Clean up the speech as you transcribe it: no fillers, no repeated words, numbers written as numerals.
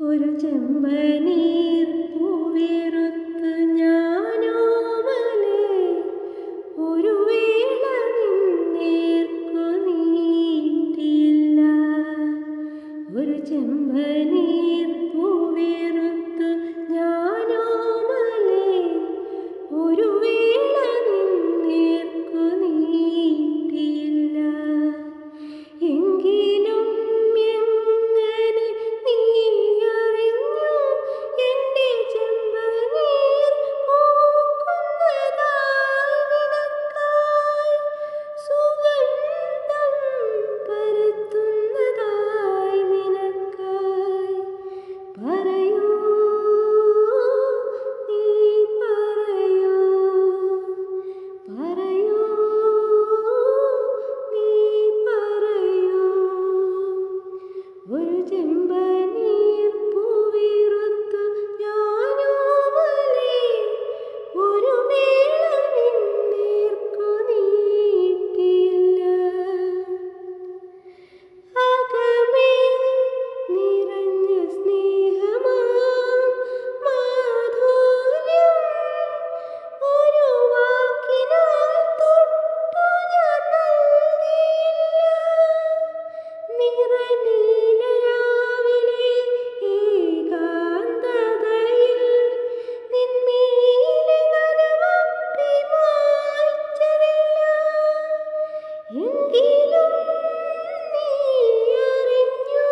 ഒരു ചെമ്പനീർ പൂവിറുത്ത് ഞാനോമലേ ഒരു വേള നിന്നേർക്കു നീട്ടിയില്ല. ഒരു ചെമ്പനീർ പൂവിറുത്ത് ഞാനോമലേ ഒരു വേള നിന്നേർക്കു നീട്ടിയില്ല. എങ്കിലും ഒരു ചെമ്പനീർ പൂവിറുത്തു ഞാനോമലേ ഒരു വേള നിന്നേർക്കു നീട്ടിയില്ല. അകമേ നിറഞ്ഞ സ്നേഹമാം മാധുര്യം ഒരു വാക്കിനാൽ തൊട്ടു ഞാൻ നൽകിയില്ല. നിറനീലരാവിലെ ഏകാന്തതയിൽ നിൻമിഴിയിലെ നനവൊക്കെ മായ്ച്ചതില്ല. എങ്കിലും നീ അറിഞ്ഞു